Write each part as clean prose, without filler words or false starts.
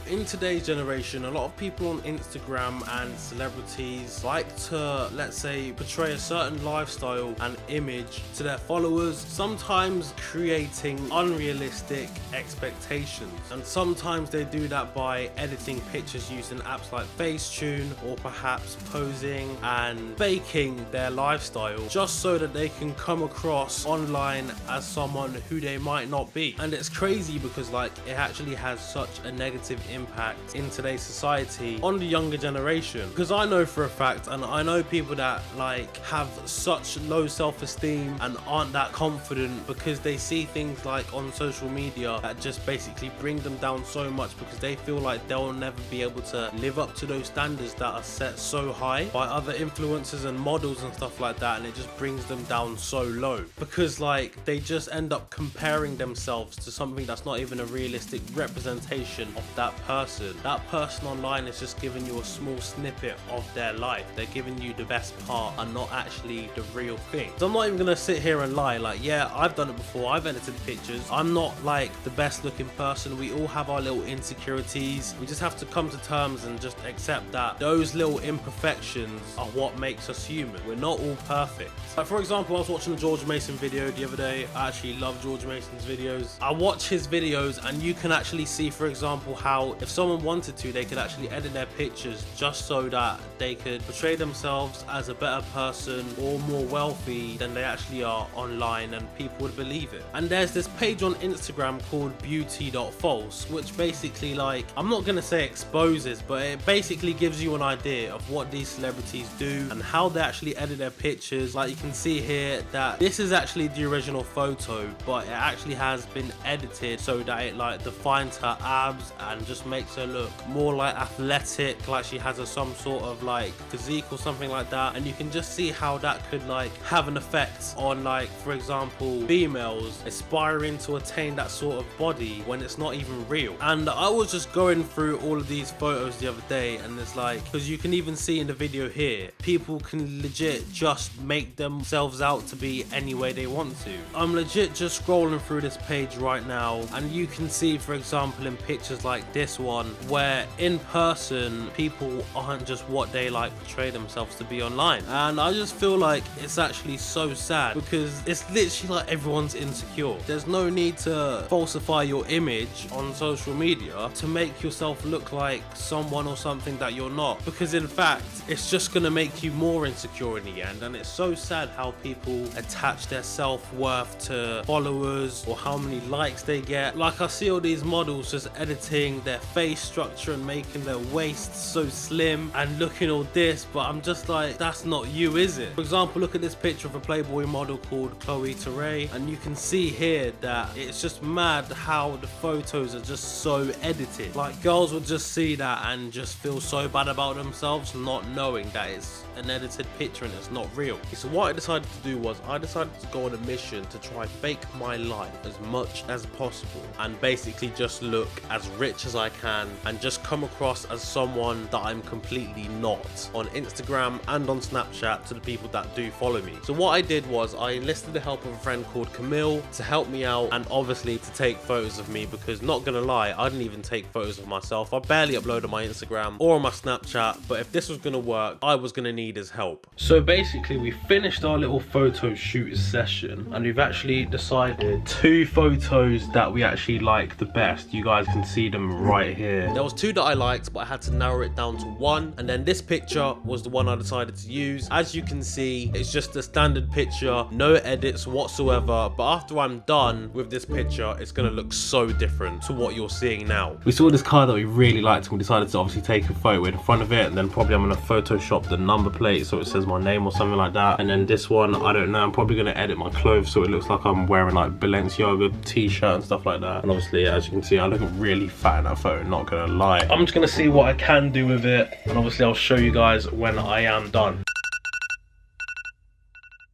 in today's generation, a lot of people on Instagram and celebrities like to, let's say, portray a certain lifestyle and image to their followers, sometimes creating unrealistic expectations. And sometimes they do that by editing pictures using apps like Facetune, or perhaps posing and faking their lifestyle just so that they can come across online as someone who they might not be. And it's crazy because like it actually has such a negative impact in today's society on the younger generation, because I know for a fact, and I know people that like have such low self-esteem and aren't that confident because they see things like on social media that just basically bring them down so much, because they feel like they'll never be able to live up to those standards that are set so high by other influencers and models and stuff like that, and it just brings them down so low because like they just end up comparing themselves to something that's not even a realistic representation of that person. That person online is just giving you a small snippet of their life. They're giving you the best part and not actually the real thing. So I'm not even gonna sit here and lie, like, yeah, I've done it before, I've edited pictures. I'm not like the best looking person. We all have our little insecurities. We just have to come to terms and just accept that those little imperfections are what makes us human. We're not all perfect. Like, for example, I was watching a George Mason video the other day. I actually love George Mason's videos. I watch his videos and you can actually see, for example, how if someone wanted to, they could actually edit their pictures just so that they could portray themselves as a better person or more wealthy than they actually are online, and people would believe it. And there's this page on Instagram called beauty.false, which basically, like, I'm not gonna say exposes, but it basically gives you an idea of what these celebrities do and how they actually edit their pictures. Like, you can see here that this is actually the original photo, but it actually has been edited so that it like defines her abs and just makes her look more like athletic, like she has some sort of like physique or something like that. And you can just see how that could like have an effect on, like, for example, females aspiring to attain that sort of body when it's not even real. And I was just going through all of these photos the other day, and it's like, because you can even see in the video here, people can legit just make themselves out to be any way they want to. I'm legit just scrolling through this page right now, and you can see, for example, in pictures like this one, where in person people aren't just what they like portray themselves to be online. And I just feel like it's actually so sad, because it's literally like everyone's insecure. There's no need to falsify your image on social media to make yourself look like someone or something that you're not, because in fact it's just gonna make you more insecure in the end. And it's so sad how people attach their self-worth to followers or how many likes they get. Like, I see all these models just editing their face structure and making their waists so slim and looking all this, but I'm just like, that's not you, is it? For example, look at this picture of a Playboy model called Chloe Ture, and you can see here that it's just mad how the photos are just so edited. Like, girls would just see that and just feel so bad about themselves, not knowing that it's an edited picture and it's not real. So what I decided to do was I decided to go on a mission to try fake my life as much as possible and basically just look as rich as I can and just come across as someone that I'm completely not on Instagram and on Snapchat to the people that do follow me. So what I did was I enlisted the help of a friend called Camille to help me out, and obviously to take photos of me, because not gonna lie, I didn't even take photos of myself. I barely upload on my Instagram or on my Snapchat, but if this was gonna work, I was gonna need his help. So basically we finished our little photo shoot session, and we've actually decided 2 photos that we actually like the best. You guys can see them right here. There was 2 that I liked, but I had to narrow it down to 1, and then this picture was the one I decided to use. As you can see, it's just a standard picture, no edits whatsoever, but after I'm done with this picture, it's gonna look so different to what you're seeing now. We saw this car that we really liked, and we decided to obviously take a photo in front of it, and then probably I'm gonna Photoshop the number plate so it says my name or something like that. And then this one, I don't know, I'm probably gonna edit my clothes so it looks like I'm wearing like Balenciaga t-shirt and stuff like that. And obviously, as you can see, I look really fat in that photo, not gonna lie. I'm just gonna see what I can do with it, and obviously I'll show you guys when I am done.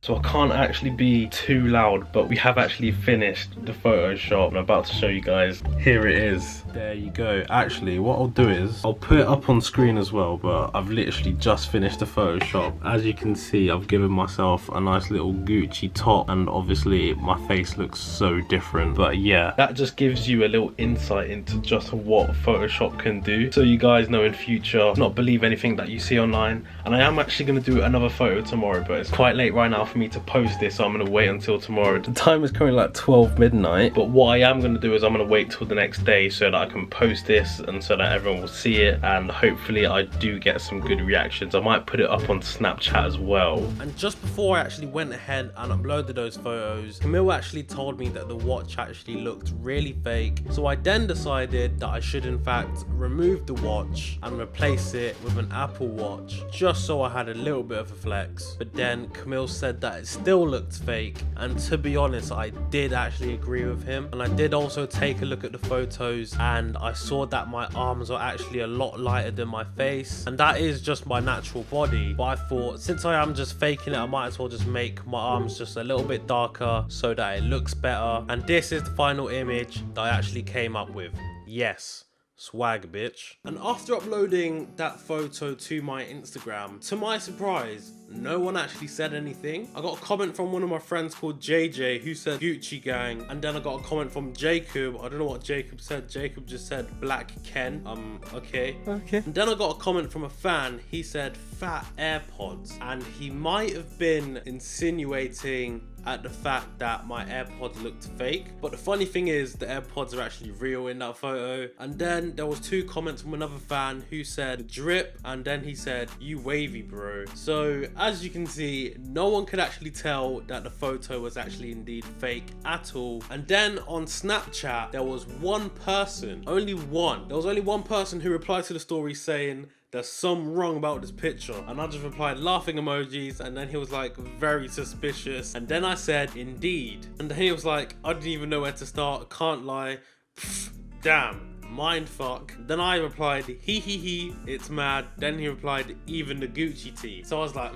so I can't actually be too loud, but we have actually finished the Photoshop. I'm about to show you guys. Here it is. There you go. Actually, what I'll do is I'll put it up on screen as well, but I've literally just finished the Photoshop. As you can see, I've given myself a nice little Gucci top, and obviously my face looks so different. But yeah, that just gives you a little insight into just what Photoshop can do, so you guys know in future not believe anything that you see online. And I am actually going to do another photo tomorrow, but it's quite late right now for me to post this, so I'm going to wait until tomorrow. The time is currently like 12 midnight, but what I am going to do is I'm going to wait till the next day so that I can post this and so that everyone will see it, and hopefully I do get some good reactions. I might put it up on Snapchat as well. And just before I actually went ahead and uploaded those photos, Camille actually told me that the watch actually looked really fake, so I then decided that I should in fact remove the watch and replace it with an Apple Watch, just so I had a little bit of a flex. But then Camille said that it still looked fake, and to be honest, I did actually agree with him. And I did also take a look at the photos, and I saw that my arms are actually a lot lighter than my face, and that is just my natural body. But I thought, since I am just faking it, I might as well just make my arms just a little bit darker so that it looks better. And this is the final image that I actually came up with. Yes, swag, bitch. And after uploading that photo to my Instagram, to my surprise, no one actually said anything. I got a comment from one of my friends called JJ who said Gucci gang, and then I got a comment from Jacob. I don't know what Jacob said. Jacob just said Black Ken. Okay. And then I got a comment from a fan. He said fat AirPods, and he might have been insinuating at the fact that my AirPods looked fake, but the funny thing is the AirPods are actually real in that photo. And then there was 2 comments from another fan who said drip, and then he said you wavy bro. So as you can see, no one could actually tell that the photo was actually indeed fake at all. And then on Snapchat there was one person, only one, there was only one person who replied to the story saying there's something wrong about this picture, and I just replied laughing emojis, and then he was like very suspicious, and then I said indeed, and then he was like I didn't even know where to start, can't lie, pff, damn, mind fuck. Then I replied he, it's mad. Then he replied even the Gucci tee. So I was like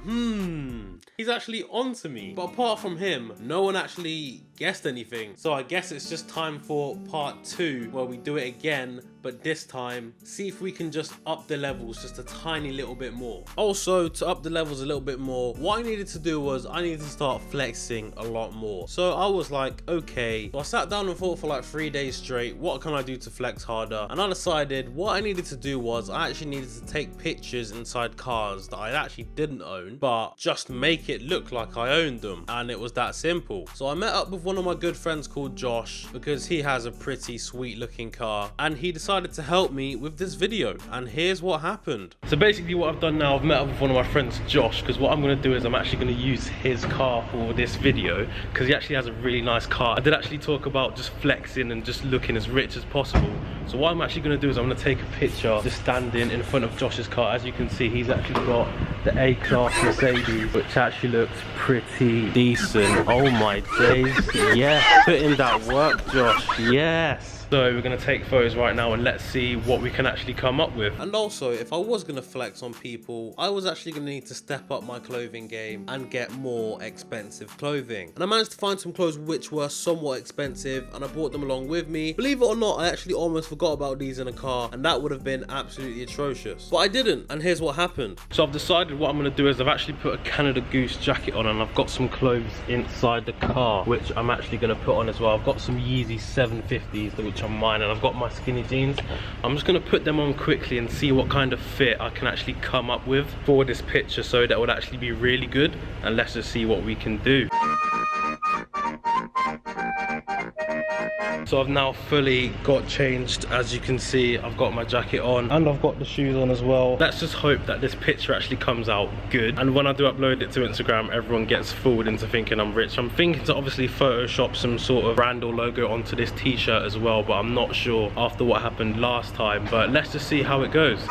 he's actually onto me. But apart from him, no one actually guessed anything, so I guess it's just time for part 2 where we do it again, but this time see if we can just up the levels just a tiny little bit more. Also, to up the levels a little bit more, what I needed to do was I needed to start flexing a lot more. So I was like, okay, so I sat down and thought for like 3 days straight, what can I do to flex harder? And I decided what I needed to do was I actually needed to take pictures inside cars that I actually didn't own, but just make it look like I owned them, and it was that simple. So I met up with one of my good friends called Josh, because he has a pretty sweet looking car, and he decided to help me with this video, and here's what happened. So basically what I've done now, I've met up with one of my friends Josh, because what I'm going to do is I'm actually going to use his car for this video, because he actually has a really nice car. I did actually talk about just flexing and just looking as rich as possible. So what I'm actually going to do is I'm going to take a picture just standing in front of Josh's car. As you can see, he's actually got the A-Class Mercedes, which actually looks pretty decent. Oh my days, yes, put in that work, Josh, yes. So we're going to take photos right now and let's see what we can actually come up with. And also, if I was going to flex on people, I was actually going to need to step up my clothing game and get more expensive clothing. And I managed to find some clothes which were somewhat expensive, and I brought them along with me. Believe it or not, I actually almost forgot about these in a car, and that would have been absolutely atrocious. But I didn't, and here's what happened. So I've decided what I'm going to do is I've actually put a Canada Goose jacket on, and I've got some clothes inside the car, which I'm actually going to put on as well. I've got some Yeezy 750s, which are mine, and I've got my skinny jeans. I'm just going to put them on quickly and see what kind of fit I can actually come up with for this picture, so that would actually be really good, and let's just see what we can do. So I've now fully got changed. As you can see, I've got my jacket on and I've got the shoes on as well. Let's just hope that this picture actually comes out good, and when I do upload it to Instagram, everyone gets fooled into thinking I'm rich. I'm thinking to obviously Photoshop some sort of brand or logo onto this t-shirt as well, but I'm not sure after what happened last time. But let's just see how it goes.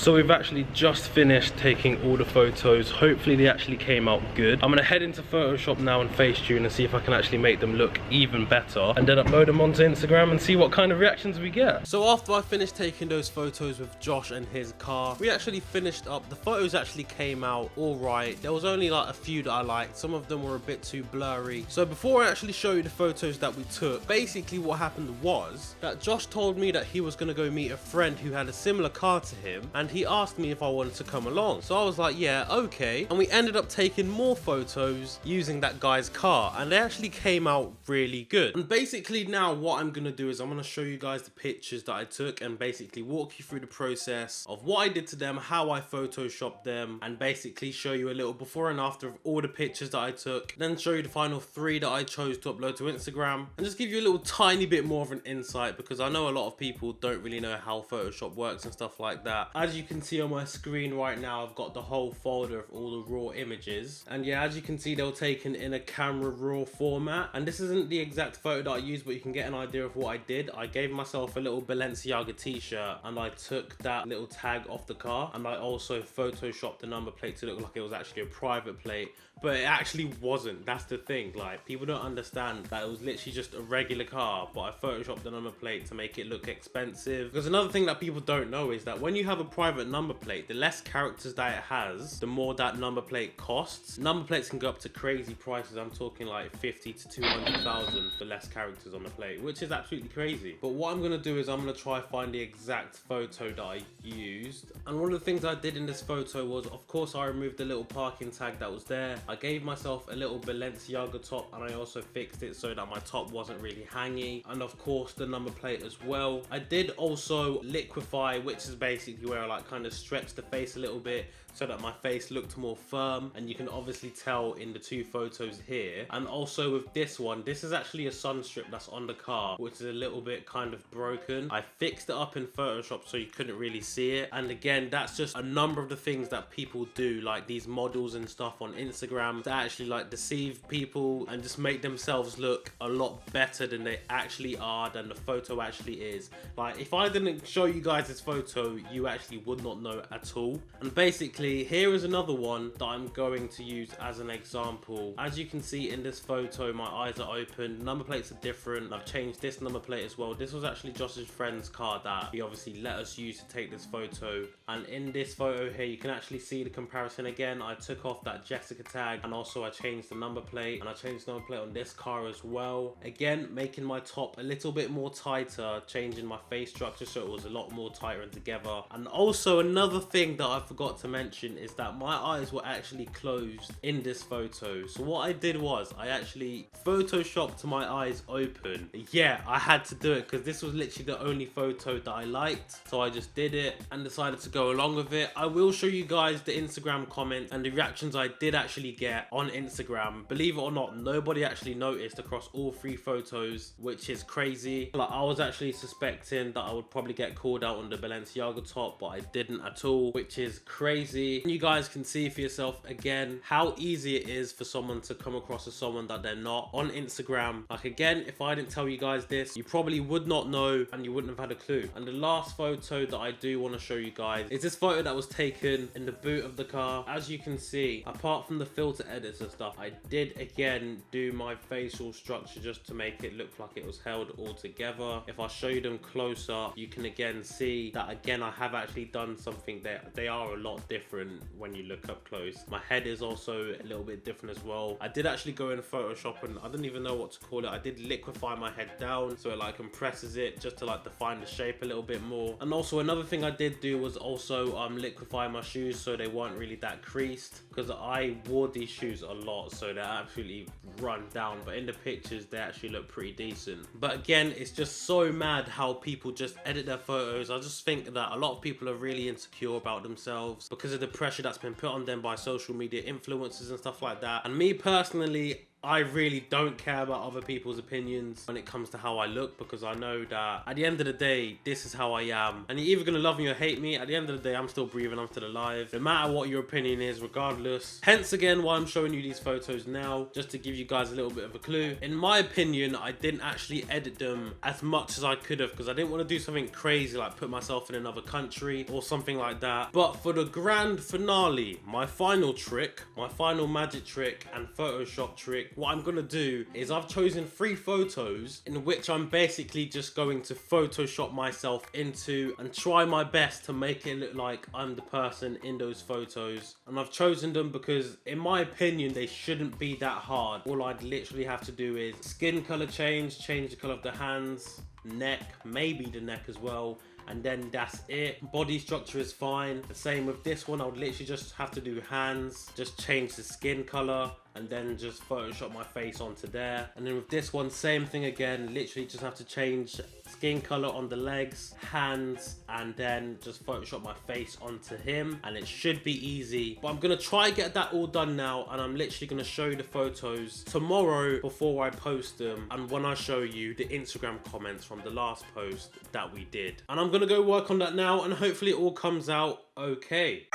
So we've actually just finished taking all the photos. Hopefully they actually came out good. I'm gonna head into Photoshop now and Facetune and see if I can actually make them look even better, and then upload them onto Instagram and see what kind of reactions we get. So after I finished taking those photos with Josh and his car, we actually finished up. The photos actually came out all right. There was only like a few that I liked. Some of them were a bit too blurry. So before I actually show you the photos that we took, basically what happened was that Josh told me that he was gonna go meet a friend who had a similar car to him, and he asked me if I wanted to come along. So I was like, yeah, okay. And we ended up taking more photos using that guy's car, and they actually came out really good. And basically now what I'm gonna do is I'm gonna show you guys the pictures that I took and basically walk you through the process of what I did to them, how I photoshopped them, and basically show you a little before and after of all the pictures that I took, then show you the final 3 that I chose to upload to Instagram, and just give you a little tiny bit more of an insight, because I know a lot of people don't really know how Photoshop works and stuff like that. As you can see on my screen right now, I've got the whole folder of all the raw images, and yeah, as you can see, they were taken in a camera raw format, and this isn't the exact photo that I used, but you can get an idea of what I did. I gave myself a little Balenciaga t-shirt, and I took that little tag off the car, and I also photoshopped the number plate to look like it was actually a private plate, but it actually wasn't. That's the thing, like, people don't understand that it was literally just a regular car, but I photoshopped the number plate to make it look expensive. Because another thing that people don't know is that when you have a private number plate, the less characters that it has, the more that number plate costs. Number plates can go up to crazy prices. I'm talking like 50 to 200,000 for less characters on the plate, which is absolutely crazy. But what I'm gonna do is I'm gonna try find the exact photo that I used. And one of the things I did in this photo was, of course, I removed the little parking tag that was there. I gave myself a little Balenciaga top, and I also fixed it so that my top wasn't really hangy, and of course the number plate as well. I did also liquefy, which is basically where I like kind of stretched the face a little bit so that my face looked more firm, and you can obviously tell in the 2 photos here. And also with this one, this is actually a sun strip that's on the car, which is a little bit kind of broken. I fixed it up in Photoshop so you couldn't really see it. And again, that's just a number of the things that people do, like these models and stuff on Instagram, to actually like deceive people and just make themselves look a lot better than they actually are, than the photo actually is. Like, if I didn't show you guys this photo, you actually would not know at all. And basically, here is another one that I'm going to use as an example. As you can see in this photo, my eyes are open, number plates are different. I've changed this number plate as well. This was actually Josh's friend's car that he obviously let us use to take this photo. And in this photo here, you can actually see the comparison again. I took off that Jessica tag, and also I changed the number plate, and I changed the number plate on this car as well. Again, making my top a little bit more tighter, changing my face structure so it was a lot more tighter and together. And also another thing that I forgot to mention is that my eyes were actually closed in this photo. So what I did was I actually photoshopped my eyes open. Yeah, I had to do it because this was literally the only photo that I liked. So I just did it and decided to go along with it. I will show you guys the Instagram comments and the reactions I did actually get on Instagram. Believe it or not, nobody actually noticed across all 3 photos, which is crazy. Like, I was actually suspecting that I would probably get called out on the Balenciaga top, but I didn't at all, which is crazy. You guys can see for yourself again how easy it is for someone to come across as someone that they're not on Instagram. Like, again, if I didn't tell you guys this, you probably would not know and you wouldn't have had a clue. And the last photo that I do want to show you guys is this photo that was taken in the boot of the car. As you can see, apart from the filter edits and stuff, I did again do my facial structure just to make it look like it was held all together. If I show you them close up, you can again see that again I have actually done something that they are a lot different when you look up close. My head is also a little bit different as well. I did actually go in Photoshop, and I don't even know what to call it. I did liquefy my head down so it like compresses it just to like define the shape a little bit more. And also another thing I did do was also liquefy my shoes so they weren't really that creased, because I wore these shoes a lot so they're absolutely run down, but in the pictures they actually look pretty decent. But again, it's just so mad how people just edit their photos. I just think that a lot of people are really insecure about themselves because of the pressure that's been put on them by social media influencers and stuff like that. And me personally, I really don't care about other people's opinions when it comes to how I look, because I know that at the end of the day, this is how I am. And you're either gonna love me or hate me. At the end of the day, I'm still breathing, I'm still alive. No matter what your opinion is, regardless. Hence again why I'm showing you these photos now, just to give you guys a little bit of a clue. In my opinion, I didn't actually edit them as much as I could have, because I didn't want to do something crazy like put myself in another country or something like that. But for the grand finale, my final trick, my final magic trick and Photoshop trick, what I'm gonna do is I've chosen 3 photos in which I'm basically just going to Photoshop myself into and try my best to make it look like I'm the person in those photos. And I've chosen them because in my opinion they shouldn't be that hard. All I'd literally have to do is skin color change the color of the hands, neck, maybe the neck as well, and then that's it. Body structure is fine. The same with this one, I would literally just have to do hands, just change the skin color, and then just Photoshop my face onto there. And then with this one, same thing again, literally just have to change skin color on the legs, hands, and then just Photoshop my face onto him, and it should be easy. But I'm gonna try get that all done now, and I'm literally gonna show you the photos tomorrow before I post them, and when I show you the Instagram comments from the last post that we did. And I'm gonna go work on that now, and hopefully it all comes out okay.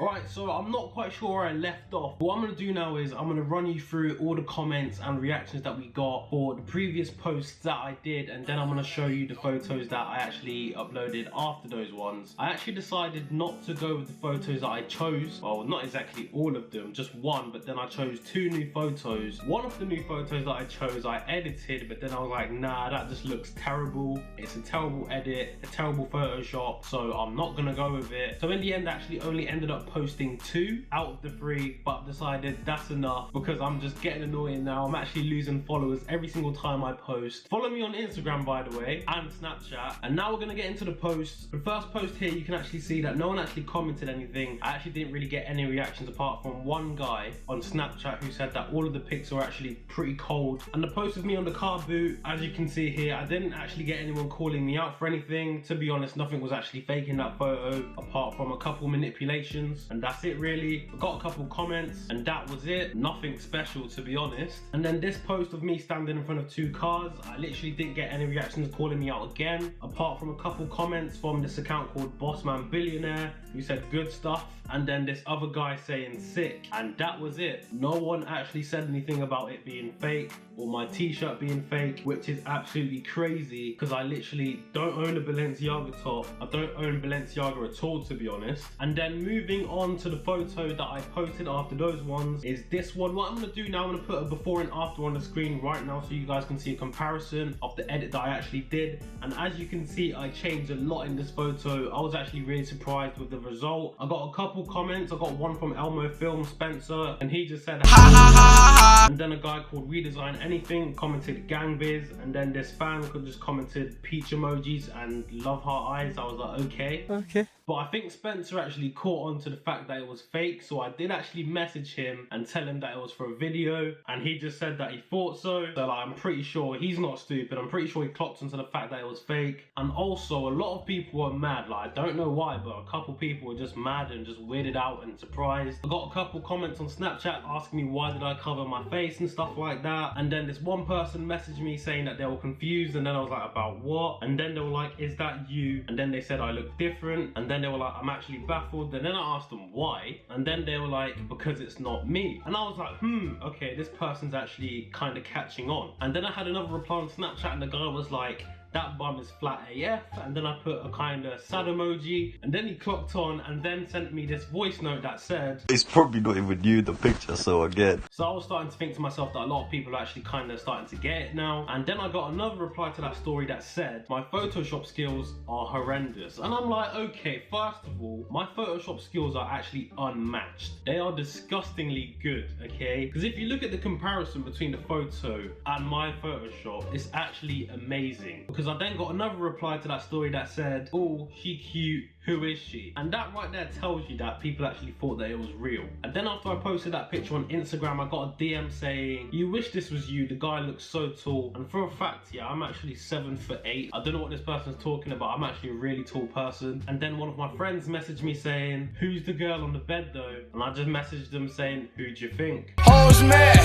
Alright, so I'm not quite sure where I left off. What I'm going to do now is I'm going to run you through all the comments and reactions that we got for the previous posts that I did, and then I'm going to show you the photos that I actually uploaded after those ones. I actually decided not to go with the photos that I chose. Well, not exactly all of them, just one, but then I chose 2 new photos. One of the new photos that I chose, I edited, but then I was like, nah, that just looks terrible. It's a terrible edit, a terrible Photoshop, so I'm not going to go with it. So in the end, I actually only ended up posting 2 out of the 3, but decided that's enough because I'm just getting annoying now. I'm actually losing followers every single time I post. Follow me on Instagram, by the way, and Snapchat. And now we're gonna get into the posts. The first post here, you can actually see that no one actually commented anything. I actually didn't really get any reactions apart from one guy on Snapchat who said that all of the pics were actually pretty cold. And the post of me on the car boot, as you can see here, I didn't actually get anyone calling me out for anything. To be honest, nothing was actually fake in that photo apart from a couple manipulations. And that's it really. I got a couple comments and that was it. Nothing special, to be honest. And then this post of me standing in front of 2 cars, I literally didn't get any reactions calling me out again, apart from a couple comments from this account called Bossman Billionaire who said good stuff, and then this other guy saying sick, and that was it. No one actually said anything about it being fake or my t-shirt being fake, which is absolutely crazy because I literally don't own a Balenciaga top. I don't own Balenciaga at all, to be honest. And then moving on to the photo that I posted after those ones is this one. What I'm going to do now, I'm going to put a before and after on the screen right now so you guys can see a comparison of the edit that I actually did. And as you can see, I changed a lot in this photo. I was actually really surprised with the result. I got a couple comments. I got one from Elmo Film Spencer, and he just said ha ha ha ha. And then a guy called Redesign Anything commented gang biz, and then this fan could just commented peach emojis and love heart eyes. I was like, okay. But I think Spencer actually caught on to the fact that it was fake, so I did actually message him and tell him that it was for a video, and he just said that he thought so. So like, I'm pretty sure he's not stupid. I'm pretty sure he clocked onto the fact that it was fake. And also, a lot of people were mad. Like, I don't know why, but a couple people were just mad and just weirded out and surprised. I got a couple comments on Snapchat asking me why did I cover my face and stuff like that. And then this one person messaged me saying that they were confused, and then I was like, about what? And then they were like, is that you? And then they said I look different, and then they were like, I'm actually baffled. And then I asked them why, and then they were like, because it's not me. And I was like, okay, this person's actually kind of catching on. And then I had another reply on Snapchat, and the guy was like, that bum is flat AF, and then I put a kind of sad emoji, and then he clocked on and then sent me this voice note that said, it's probably not even you, the picture, so again. So I was starting to think to myself that a lot of people are actually kind of starting to get it now. And then I got another reply to that story that said, my Photoshop skills are horrendous. And I'm like, okay, first of all, my Photoshop skills are actually unmatched. They are disgustingly good, okay? Because if you look at the comparison between the photo and my Photoshop, it's actually amazing. Because I then got another reply to that story that said, oh, she cute, who is she? And that right there tells you that people actually thought that it was real. And then after I posted that picture on Instagram, I got a DM saying, you wish this was you, the guy looks so tall. And for a fact, yeah, I'm actually 7'8". I don't know what this person's talking about, I'm actually a really tall person. And then one of my friends messaged me saying, who's the girl on the bed though? And I just messaged them saying, who do you think? Hoes mad,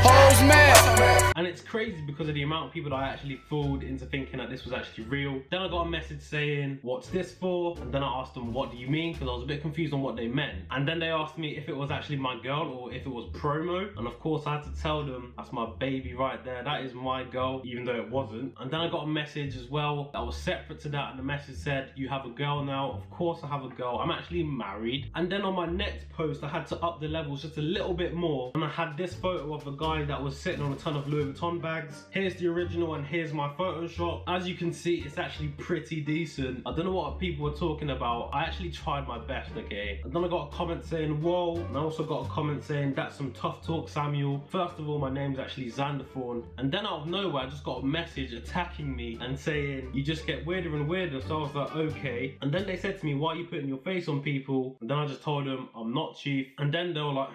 hoes mad. And it's crazy because of the amount of people that I actually fooled into thinking that this was actually real. Then I got a message saying, what's this for? And then I asked them, what do you mean? Because I was a bit confused on what they meant. And then they asked me if it was actually my girl or if it was promo. And of course I had to tell them, that's my baby right there, that is my girl, even though it wasn't. And then I got a message as well that was separate to that, and the message said, you have a girl now? Of course I have a girl, I'm actually married. And then on my next post, I had to up the levels just a little bit more, and I had this photo of a guy that was sitting on a ton of Louis Vuitton bags. Here's the original and here's my Photoshop. As you can see, it's actually pretty decent. I don't know what people were talking about. I actually tried my best, okay? And then I got a comment saying, whoa, and I also got a comment saying, that's some tough talk, Samuel. First of all, my name's actually Xanderthorn. And then out of nowhere, I just got a message attacking me and saying, you just get weirder and weirder. So I was like, okay. And then they said to me, why are you putting your face on people? And then I just told them, I'm not, chief. And then they were like,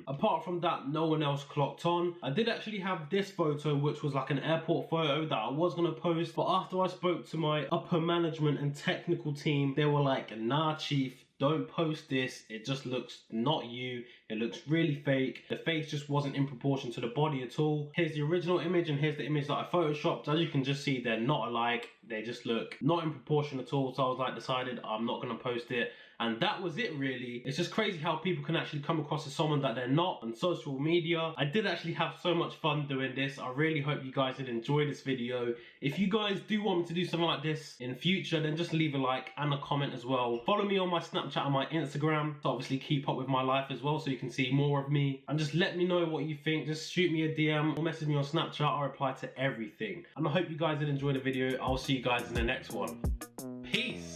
Apart from that, no one else clocked on. I did actually have this photo, which was like an airport photo that I was gonna post, but after I spoke to my upper management and technical team, they were like, nah, chief, don't post this, it just looks not you, it looks really fake, the face just wasn't in proportion to the body at all. Here's the original image and here's the image that I photoshopped. As you can just see, they're not alike, they just look not in proportion at all. So I was like, decided I'm not gonna post it. And that was it really. It's just crazy how people can actually come across as someone that they're not on social media. I did actually have so much fun doing this. I really hope you guys did enjoy this video. If you guys do want me to do something like this in future, then just leave a like and a comment as well. Follow me on my Snapchat and my Instagram to obviously keep up with my life as well, so you can see more of me. And just let me know what you think. Just shoot me a DM or message me on Snapchat. I reply to everything. And I hope you guys did enjoy the video. I'll see you guys in the next one. Peace.